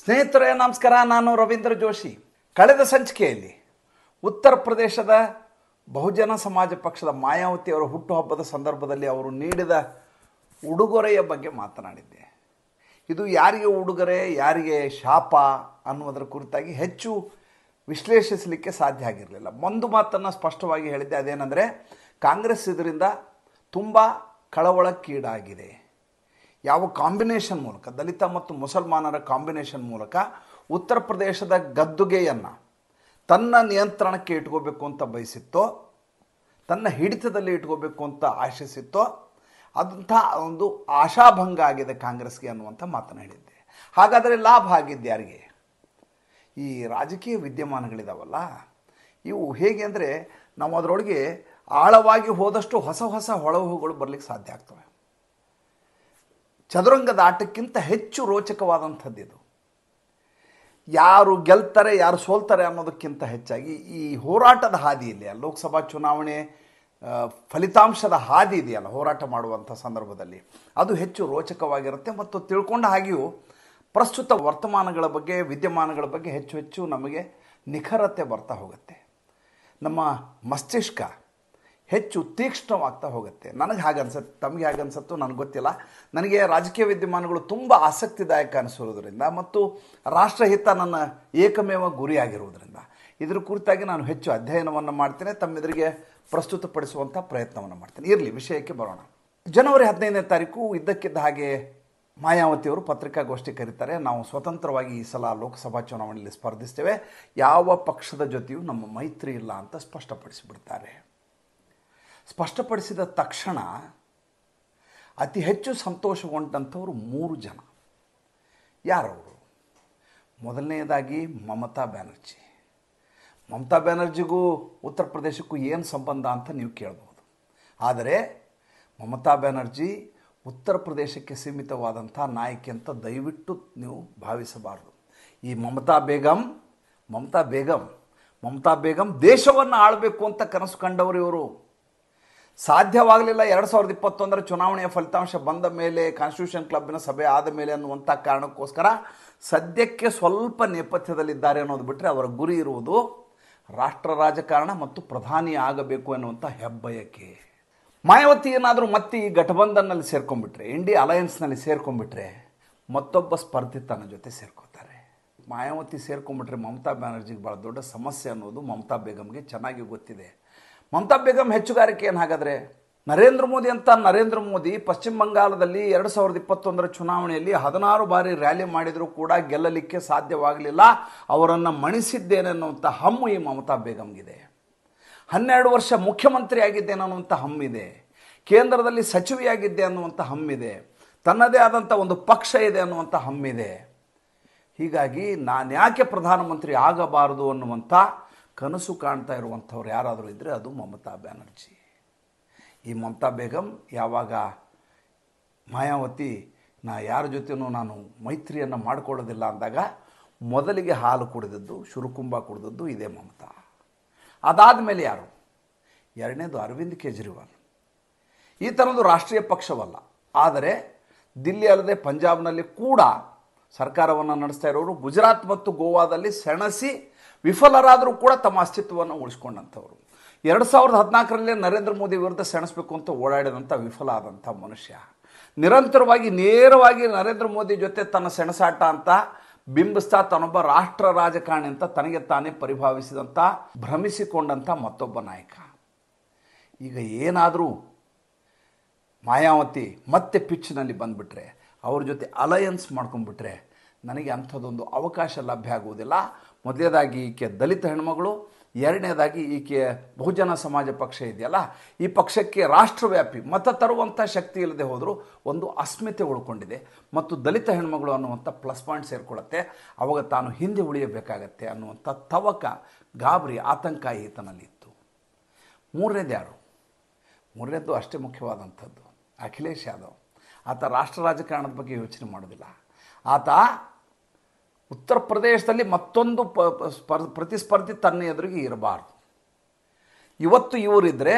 ಸ್ನೇಹಿತರೆ ನಮಸ್ಕಾರ. ನಾನು ರವೀಂದ್ರ ಜೋಶಿ. ಕಳೆದ ಸಂಚಿಕೆಯಲ್ಲಿ ಉತ್ತರ ಪ್ರದೇಶದ ಬಹುಜನ ಸಮಾಜ ಪಕ್ಷದ ಮಾಯಾವತಿಯವರ ಹುಟ್ಟುಹಬ್ಬದ ಸಂದರ್ಭದಲ್ಲಿ ಅವರು ನೀಡಿದ ಉಡುಗೊರೆಯ ಬಗ್ಗೆ ಮಾತನಾಡಿದ್ದೆ. ಇದು ಯಾರಿಗೆ ಉಡುಗೊರೆ, ಯಾರಿಗೆ ಶಾಪ ಅನ್ನುವುದರ ಕುರಿತಾಗಿ ಹೆಚ್ಚು ವಿಶ್ಲೇಷಿಸಲಿಕ್ಕೆ ಸಾಧ್ಯ ಆಗಿರಲಿಲ್ಲ. ಒಂದು ಮಾತನ್ನು ಸ್ಪಷ್ಟವಾಗಿ ಹೇಳಿದ್ದೆ, ಅದೇನೆಂದರೆ ಕಾಂಗ್ರೆಸ್ ಇದರಿಂದ ತುಂಬ ಕಳವಳಕ್ಕೀಡಾಗಿದೆ. ಯಾವ ಕಾಂಬಿನೇಷನ್ ಮೂಲಕ, ದಲಿತ ಮತ್ತು ಮುಸಲ್ಮಾನರ ಕಾಂಬಿನೇಷನ್ ಮೂಲಕ ಉತ್ತರ ಪ್ರದೇಶದ ಗದ್ದುಗೆಯನ್ನು ತನ್ನ ನಿಯಂತ್ರಣಕ್ಕೆ ಇಟ್ಕೋಬೇಕು ಅಂತ ಬಯಸಿತ್ತೋ, ತನ್ನ ಹಿಡಿತದಲ್ಲಿ ಇಟ್ಕೋಬೇಕು ಅಂತ ಆಶಿಸಿತ್ತೋ, ಅದಂಥ ಒಂದು ಆಶಾಭಂಗ ಆಗಿದೆ ಕಾಂಗ್ರೆಸ್ಗೆ ಅನ್ನುವಂಥ ಮಾತನ್ನು ಹೇಳಿದ್ದೆ. ಹಾಗಾದರೆ ಲಾಭ ಆಗಿದ್ದು ಯಾರಿಗೆ? ಈ ರಾಜಕೀಯ ವಿದ್ಯಮಾನಗಳಿದಾವಲ್ಲ, ಇವು ಹೇಗೆ ಅಂದರೆ ನಾವು ಅದರೊಳಗೆ ಆಳವಾಗಿ ಹೋದಷ್ಟು ಹೊಸ ಹೊಸ ಹೊಳಹುಗಳು ಬರಲಿಕ್ಕೆ ಸಾಧ್ಯ ಆಗ್ತವೆ. ಚದುರಂಗದ ಆಟಕ್ಕಿಂತ ಹೆಚ್ಚು ರೋಚಕವಾದಂಥದ್ದು ಇದು. ಯಾರು ಗೆಲ್ತಾರೆ, ಯಾರು ಸೋಲ್ತಾರೆ ಅನ್ನೋದಕ್ಕಿಂತ ಹೆಚ್ಚಾಗಿ ಈ ಹೋರಾಟದ ಹಾದಿಯಲ್ಲಿ, ಲೋಕಸಭಾ ಚುನಾವಣೆ ಫಲಿತಾಂಶದ ಹಾದಿ ಇದೆಯಲ್ಲ, ಹೋರಾಟ ಮಾಡುವಂಥ ಸಂದರ್ಭದಲ್ಲಿ ಅದು ಹೆಚ್ಚು ರೋಚಕವಾಗಿರುತ್ತೆ. ಮತ್ತು ತಿಳ್ಕೊಂಡ ಹಾಗೆಯೂ ಪ್ರಸ್ತುತ ವರ್ತಮಾನಗಳ ಬಗ್ಗೆ, ವಿದ್ಯಮಾನಗಳ ಬಗ್ಗೆ ಹೆಚ್ಚು ಹೆಚ್ಚು ನಮಗೆ ನಿಖರತೆ ಬರ್ತಾ ಹೋಗುತ್ತೆ. ನಮ್ಮ ಮಸ್ತಿಷ್ಕ ಹೆಚ್ಚು ತೀಕ್ಷ್ಣವಾಗ್ತಾ ಹೋಗುತ್ತೆ. ನನಗೆ ಹಾಗೆ ಅನ್ಸುತ್ತೆ, ತಮಗೆ ಹಾಗೆ ಅನ್ಸುತ್ತೋ ನನಗೆ ಗೊತ್ತಿಲ್ಲ. ನನಗೆ ರಾಜಕೀಯ ವಿದ್ಯಮಾನಗಳು ತುಂಬ ಆಸಕ್ತಿದಾಯಕ ಅನಿಸೋದ್ರಿಂದ ಮತ್ತು ರಾಷ್ಟ್ರಹಿತ ನನ್ನ ಏಕಮೇವ ಗುರಿಯಾಗಿರುವುದರಿಂದ ಇದರ ಕುರಿತಾಗಿ ನಾನು ಹೆಚ್ಚು ಅಧ್ಯಯನವನ್ನು ಮಾಡ್ತೇನೆ, ತಮ್ಮೆದುರಿಗೆ ಪ್ರಸ್ತುತಪಡಿಸುವಂಥ ಪ್ರಯತ್ನವನ್ನು ಮಾಡ್ತೇನೆ. ಇರಲಿ, ವಿಷಯಕ್ಕೆ ಬರೋಣ. ಜನವರಿ 15ನೇ ತಾರೀಕು ಇದ್ದಕ್ಕಿದ್ದ ಹಾಗೆ ಮಾಯಾವತಿಯವರು ಪತ್ರಿಕಾಗೋಷ್ಠಿ ಕರೀತಾರೆ. ನಾವು ಸ್ವತಂತ್ರವಾಗಿ ಈ ಸಲ ಲೋಕಸಭಾ ಚುನಾವಣೆಯಲ್ಲಿ ಸ್ಪರ್ಧಿಸ್ತೇವೆ, ಯಾವ ಪಕ್ಷದ ಜೊತೆಯೂ ನಮ್ಮ ಮೈತ್ರಿ ಇಲ್ಲ ಅಂತ ಸ್ಪಷ್ಟಪಡಿಸಿಬಿಡ್ತಾರೆ. ಸ್ಪಷ್ಟಪಡಿಸಿದ ತಕ್ಷಣ ಅತಿ ಹೆಚ್ಚು ಸಂತೋಷಗೊಂಡಂಥವರು 3 ಜನ. ಯಾರವರು? ಮೊದಲನೆಯದಾಗಿ ಮಮತಾ ಬ್ಯಾನರ್ಜಿ. ಮಮತಾ ಬ್ಯಾನರ್ಜಿಗೂ ಉತ್ತರ ಪ್ರದೇಶಕ್ಕೂ ಏನು ಸಂಬಂಧ ಅಂತ ನೀವು ಕೇಳ್ಬೋದು. ಆದರೆ ಮಮತಾ ಬ್ಯಾನರ್ಜಿ ಉತ್ತರ ಪ್ರದೇಶಕ್ಕೆ ಸೀಮಿತವಾದಂಥ ನಾಯಕಿ ಅಂತ ದಯವಿಟ್ಟು ನೀವು ಭಾವಿಸಬಾರ್ದು. ಈ ಮಮತಾ ಬೇಗಂ ದೇಶವನ್ನು ಆಳಬೇಕು ಅಂತ ಕನಸು ಕಂಡವರು ಇವರು. ಸಾಧ್ಯವಾಗಲಿಲ್ಲ 2021 ಚುನಾವಣೆಯ ಫಲಿತಾಂಶ ಬಂದ ಮೇಲೆ, ಕಾನ್ಸ್ಟಿಟ್ಯೂಷನ್ ಕ್ಲಬ್ಬಿನ ಸಭೆ ಆದ ಮೇಲೆ ಅನ್ನುವಂಥ ಕಾರಣಕ್ಕೋಸ್ಕರ ಸದ್ಯಕ್ಕೆ ಸ್ವಲ್ಪ ನೇಪಥ್ಯದಲ್ಲಿದ್ದಾರೆ ಅನ್ನೋದು ಬಿಟ್ಟರೆ ಅವರ ಗುರಿ ಇರುವುದು ರಾಷ್ಟ್ರ ರಾಜಕಾರಣ ಮತ್ತು ಪ್ರಧಾನಿ ಆಗಬೇಕು ಎನ್ನುವಂಥ ಹೆಬ್ಬಯಕೆ. ಮಾಯಾವತಿ ಏನಾದರೂ ಮತ್ತೆ ಈ ಗಠಬಂಧನ್ನಲ್ಲಿ ಸೇರ್ಕೊಂಡ್ಬಿಟ್ರೆ, ಇಂಡಿಯಾ ಅಲಯನ್ಸ್ನಲ್ಲಿ ಸೇರ್ಕೊಂಡ್ಬಿಟ್ರೆ ಮತ್ತೊಬ್ಬ ಸ್ಪರ್ಧಿ ತನ್ನ ಜೊತೆ ಸೇರ್ಕೋತಾರೆ. ಮಾಯಾವತಿ ಸೇರ್ಕೊಂಡ್ಬಿಟ್ರೆ ಮಮತಾ ಬ್ಯಾನರ್ಜಿಗೆ ಭಾಳ ದೊಡ್ಡ ಸಮಸ್ಯೆ ಅನ್ನೋದು ಮಮತಾ ಬೇಗಂಗೆ ಚೆನ್ನಾಗಿ ಗೊತ್ತಿದೆ. ಮಮತಾ ಬೇಗಂ ಹೆಚ್ಚುಗಾರಿಕೆ ಏನು ಹಾಗಾದರೆ? ನರೇಂದ್ರ ಮೋದಿ ಪಶ್ಚಿಮ ಬಂಗಾಳದಲ್ಲಿ 2021 ಚುನಾವಣೆಯಲ್ಲಿ 16 ಬಾರಿ ರ್ಯಾಲಿ ಮಾಡಿದರೂ ಕೂಡ ಗೆಲ್ಲಲಿಕ್ಕೆ ಸಾಧ್ಯವಾಗಲಿಲ್ಲ. ಅವರನ್ನು ಮಣಿಸಿದ್ದೇನೆ ಅನ್ನುವಂಥ ಹಮ್ಮು ಈ ಮಮತಾ ಬೇಗಂಗಿದೆ. 12 ವರ್ಷ ಮುಖ್ಯಮಂತ್ರಿ ಆಗಿದ್ದೇನೆ ಅನ್ನುವಂಥ ಹಮ್ಮಿದೆ. ಕೇಂದ್ರದಲ್ಲಿ ಸಚಿವೆಯಾಗಿದ್ದೆ ಅನ್ನುವಂಥ ಹಮ್ಮಿದೆ. ತನ್ನದೇ ಆದಂಥ ಒಂದು ಪಕ್ಷ ಇದೆ ಅನ್ನುವಂಥ ಹಮ್ಮಿದೆ. ಹೀಗಾಗಿ ನಾನು ಯಾಕೆ ಪ್ರಧಾನಮಂತ್ರಿ ಆಗಬಾರದು ಅನ್ನುವಂಥ ಕನಸು ಕಾಣ್ತಾ ಇರುವಂಥವ್ರು ಯಾರಾದರೂ ಇದ್ದರೆ ಅದು ಮಮತಾ ಬ್ಯಾನರ್ಜಿ. ಈ ಮಮತಾ ಬೇಗಂ ಯಾವಾಗ ಮಾಯಾವತಿ ಯಾರ ಜೊತೆನೂ ನಾನು ಮೈತ್ರಿಯನ್ನು ಮಾಡಿಕೊಳ್ಳೋದಿಲ್ಲ ಅಂದಾಗ ಮೊದಲಿಗೆ ಹಾಲು ಕುಡಿದದ್ದು, ಶುರುಕುಂಬ ಕುಡಿದದ್ದು ಇದೇ ಮಮತಾ. ಅದಾದ ಮೇಲೆ ಯಾರು? ಎರಡನೇದು ಅರವಿಂದ್ ಕೇಜ್ರಿವಾಲ್. ಈ ಥರದ್ದು ರಾಷ್ಟ್ರೀಯ ಪಕ್ಷವಲ್ಲ, ಆದರೆ ದಿಲ್ಲಿ ಅಲ್ಲದೆ ಪಂಜಾಬ್ನಲ್ಲಿ ಕೂಡ ಸರ್ಕಾರವನ್ನು ನಡೆಸ್ತಾ ಇರೋರು, ಗುಜರಾತ್ ಮತ್ತು ಗೋವಾದಲ್ಲಿ ಸೆಣಸಿ ವಿಫಲರಾದರೂ ಕೂಡ ತಮ್ಮ ಅಸ್ತಿತ್ವವನ್ನು ಉಳಿಸ್ಕೊಂಡಂಥವ್ರು. 2014ರಲ್ಲಿ ನರೇಂದ್ರ ಮೋದಿ ವಿರುದ್ಧ ಸೆಣಸಬೇಕು ಅಂತ ಓಡಾಡಿದಂಥ ವಿಫಲ ಆದಂಥ ಮನುಷ್ಯ, ನಿರಂತರವಾಗಿ ನೇರವಾಗಿ ನರೇಂದ್ರ ಮೋದಿ ಜೊತೆ ತನ್ನ ಸೆಣಸಾಟ ಅಂತ ಬಿಂಬಿಸ್ತಾ ತಾನೊಬ್ಬ ರಾಷ್ಟ್ರ ರಾಜಕಾರಣಿ ಅಂತ ತನಗೆ ತಾನೇ ಪರಿಭಾವಿಸಿದಂಥ, ಭ್ರಮಿಸಿಕೊಂಡಂಥ ಮತ್ತೊಬ್ಬ ನಾಯಕ. ಈಗ ಏನಾದರೂ ಮಾಯಾವತಿ ಮತ್ತೆ ಪಿಚ್ನಲ್ಲಿ ಬಂದುಬಿಟ್ರೆ, ಅವ್ರ ಜೊತೆ ಅಲಯನ್ಸ್ ಮಾಡ್ಕೊಂಡ್ಬಿಟ್ರೆ ನನಗೆ ಅಂಥದ್ದೊಂದು ಅವಕಾಶ ಲಭ್ಯ ಆಗುವುದಿಲ್ಲ. ಮೊದಲನೇದಾಗಿ ಈಕೆ ದಲಿತ ಹೆಣ್ಮಗಳು, ಎರಡನೇದಾಗಿ ಈಕೆ ಬಹುಜನ ಸಮಾಜ ಪಕ್ಷ ಇದೆಯಲ್ಲ, ಈ ಪಕ್ಷಕ್ಕೆ ರಾಷ್ಟ್ರವ್ಯಾಪಿ ಮತ ತರುವಂಥ ಶಕ್ತಿ ಇಲ್ಲದೆ ಹೋದರೂ ಒಂದು ಅಸ್ಮಿತೆ ಉಳ್ಕೊಂಡಿದೆ ಮತ್ತು ದಲಿತ ಹೆಣ್ಮಗಳು ಅನ್ನುವಂಥ ಪ್ಲಸ್ ಪಾಯಿಂಟ್ ಸೇರಿಕೊಳ್ಳುತ್ತೆ. ಅವಾಗ ತಾನು ಹಿಂದೆ ಉಳಿಯಬೇಕಾಗತ್ತೆ ಅನ್ನುವಂಥ ತವಕ, ಗಾಬರಿ, ಆತಂಕ ಈತನಲ್ಲಿತ್ತು. ಮೂರನೇದು ಯಾರು? ಮೂರನೇದು ಅಷ್ಟೇ ಮುಖ್ಯವಾದಂಥದ್ದು ಅಖಿಲೇಶ್ ಯಾದವ್. ಆತ ರಾಷ್ಟ್ರ ರಾಜಕಾರಣದ ಬಗ್ಗೆ ಯೋಚನೆ ಮಾಡೋದಿಲ್ಲ. ಆತ ಉತ್ತರ ಪ್ರದೇಶದಲ್ಲಿ ಮತ್ತೊಂದು ಪ್ರತಿಸ್ಪರ್ಧಿ ತನ್ನ ಎದುರಿಗೆ ಇರಬಾರ್ದು. ಇವತ್ತು ಇವರಿದ್ದರೆ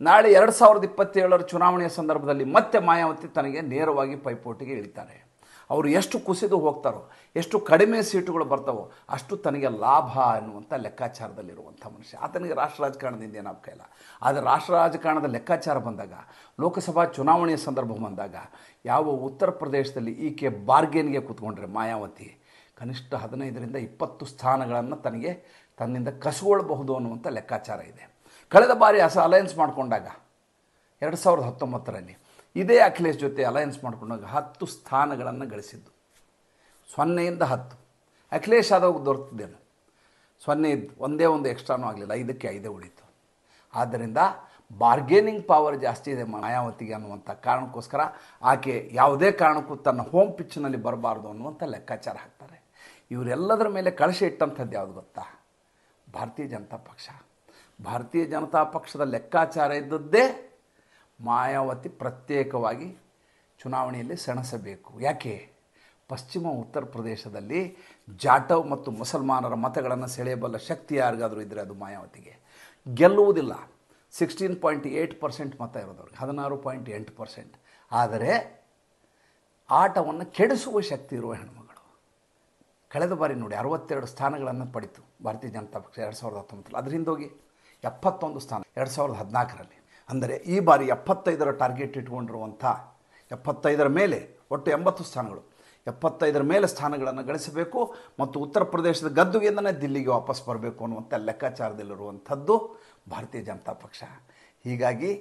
ನಾಳೆ 2027 ಚುನಾವಣೆಯ ಸಂದರ್ಭದಲ್ಲಿ ಮತ್ತೆ ಮಾಯಾವತಿ ತನಗೆ ನೇರವಾಗಿ ಪೈಪೋಟಿಗೆ ಇಳಿತಾರೆ. ಅವರು ಎಷ್ಟು ಕುಸಿದು ಹೋಗ್ತಾರೋ, ಎಷ್ಟು ಕಡಿಮೆ ಸೀಟುಗಳು ಬರ್ತಾವೋ ಅಷ್ಟು ತನಗೆ ಲಾಭ ಅನ್ನುವಂಥ ಲೆಕ್ಕಾಚಾರದಲ್ಲಿರುವಂಥ ಮನುಷ್ಯ. ಆತನಿಗೆ ರಾಷ್ಟ್ರ ರಾಜಕಾರಣದಿಂದ ಏನು ಇಲ್ಲ. ಆದರೆ ರಾಷ್ಟ್ರ ರಾಜಕಾರಣದ ಲೆಕ್ಕಾಚಾರ ಬಂದಾಗ, ಲೋಕಸಭಾ ಚುನಾವಣೆಯ ಸಂದರ್ಭ ಬಂದಾಗ, ಯಾವ ಉತ್ತರ ಪ್ರದೇಶದಲ್ಲಿ ಈಕೆ ಬಾರ್ಗೇನ್ಗೆ ಕೂತ್ಕೊಂಡ್ರೆ ಮಾಯಾವತಿ ಕನಿಷ್ಠ 15ರಿಂದ 20 ಸ್ಥಾನಗಳನ್ನು ತನ್ನಿಂದ ಕಸಿಗೊಳ್ಳಬಹುದು ಅನ್ನುವಂಥ ಲೆಕ್ಕಾಚಾರ ಇದೆ. ಕಳೆದ ಬಾರಿ ಅಲಯನ್ಸ್ ಮಾಡಿಕೊಂಡಾಗ 2019ರಲ್ಲಿ ಇದೇ ಅಖಿಲೇಶ್ ಜೊತೆ ಅಲಯನ್ಸ್ ಮಾಡಿಕೊಂಡಾಗ 10 ಸ್ಥಾನಗಳನ್ನು ಗಳಿಸಿದ್ದು. 0ಯಿಂದ 10. ಅಖಿಲೇಶ್ ಆದವಾಗ ದೊರೆತಿದ್ದೇನು 0 ಇದ್ದು, ಒಂದೇ ಒಂದು ಎಕ್ಸ್ಟ್ರಾನೂ ಆಗಲಿಲ್ಲ, 5ಕ್ಕೆ 5 ಉಳಿತು. ಆದ್ದರಿಂದ ಬಾರ್ಗೇನಿಂಗ್ ಪವರ್ ಜಾಸ್ತಿ ಇದೆ ಮಾಯಾವತಿಗೆ ಅನ್ನುವಂಥ ಕಾರಣಕ್ಕೋಸ್ಕರ ಆಕೆ ಯಾವುದೇ ಕಾರಣಕ್ಕೂ ತನ್ನ ಹೋಮ್ ಪಿಚ್ನಲ್ಲಿ ಬರಬಾರ್ದು ಅನ್ನುವಂಥ ಲೆಕ್ಕಾಚಾರ ಹಾಕ್ತಾರೆ. ಇವರೆಲ್ಲದರ ಮೇಲೆ ಕಳಶ ಇಟ್ಟಂಥದ್ದು ಯಾವುದು ಗೊತ್ತಾ? ಭಾರತೀಯ ಜನತಾ ಪಕ್ಷ. ಭಾರತೀಯ ಜನತಾ ಪಕ್ಷದ ಲೆಕ್ಕಾಚಾರ ಇದ್ದದ್ದೇ ಮಾಯಾವತಿ ಪ್ರತ್ಯೇಕವಾಗಿ ಚುನಾವಣೆಯಲ್ಲಿ ಸೆಣಸಬೇಕು. ಯಾಕೆ? ಪಶ್ಚಿಮ ಉತ್ತರ ಪ್ರದೇಶದಲ್ಲಿ ಜಾಟವ್ ಮತ್ತು ಮುಸಲ್ಮಾನರ ಮತಗಳನ್ನು ಸೆಳೆಯಬಲ್ಲ ಶಕ್ತಿ ಯಾರಿಗಾದರೂ ಇದ್ದರೆ ಅದು ಮಾಯಾವತಿಗೆ. ಗೆಲ್ಲುವುದಿಲ್ಲ, 16.8% ಮತ ಇರೋದವ್ರಿಗೆ, 16.8%. ಆದರೆ ಆಟವನ್ನು ಕೆಡಿಸುವ ಶಕ್ತಿ ಇರುವ ಹೆಣ್ಮಗಳು. ಕಳೆದ ಬಾರಿ ನೋಡಿ 62 ಸ್ಥಾನಗಳನ್ನು ಪಡಿತು ಭಾರತೀಯ ಜನತಾ ಪಕ್ಷ 2019. ಅದರಿಂದ ಹೋಗಿ 71 ಸ್ಥಾನ 2014ರಲ್ಲಿ. ಅಂದರೆ ಈ ಬಾರಿ 75ರ ಟಾರ್ಗೆಟ್ ಇಟ್ಕೊಂಡಿರುವಂಥ 75ರ ಮೇಲೆ ಒಟ್ಟು 80 ಸ್ಥಾನಗಳು, 75ರ ಮೇಲೆ ಸ್ಥಾನಗಳನ್ನು ಗಳಿಸಬೇಕು ಮತ್ತು ಉತ್ತರ ಪ್ರದೇಶದ ಗದ್ದುಗೆಯಿಂದನೇ ದಿಲ್ಲಿಗೆ ವಾಪಸ್ ಬರಬೇಕು ಅನ್ನುವಂಥ ಲೆಕ್ಕಾಚಾರದಲ್ಲಿರುವಂಥದ್ದು ಭಾರತೀಯ ಜನತಾ ಪಕ್ಷ. ಹೀಗಾಗಿ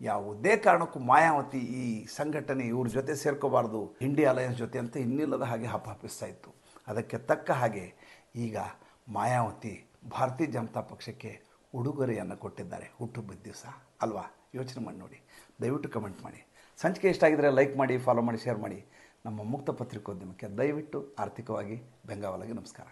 ಯಾವುದೇ ಕಾರಣಕ್ಕೂ ಮಾಯಾವತಿ ಈ ಸಂಘಟನೆ ಇವ್ರ ಜೊತೆ ಸೇರ್ಕೋಬಾರ್ದು, ಇಂಡಿಯಾ ಅಲಯನ್ಸ್ ಜೊತೆ ಅಂತ ಇನ್ನಿಲ್ಲದ ಹಾಗೆ ಹಪ್ಪಿಸ್ತಾ ಇತ್ತು. ಅದಕ್ಕೆ ತಕ್ಕ ಹಾಗೆ ಈಗ ಮಾಯಾವತಿ ಭಾರತೀಯ ಜನತಾ ಪಕ್ಷಕ್ಕೆ ಉಡುಗೊರೆಯನ್ನು ಕೊಟ್ಟಿದ್ದಾರೆ ಹುಟ್ಟುಹಬ್ಬದ ದಿವಸ ಅಲ್ವಾ? ಯೋಚನೆ ಮಾಡಿ ನೋಡಿ, ದಯವಿಟ್ಟು ಕಮೆಂಟ್ ಮಾಡಿ. ಸಂಚಿಕೆ ಇಷ್ಟ ಆಗಿದ್ದರೆ ಲೈಕ್ ಮಾಡಿ, ಫಾಲೋ ಮಾಡಿ, ಶೇರ್ ಮಾಡಿ. ನಮ್ಮ ಮುಕ್ತ ಪತ್ರಿಕೋದ್ಯಮಕ್ಕೆ ದಯವಿಟ್ಟು ಆರ್ಥಿಕವಾಗಿ ಬೆಂಗಾವಲಾಗಿ ನಮಸ್ಕಾರ.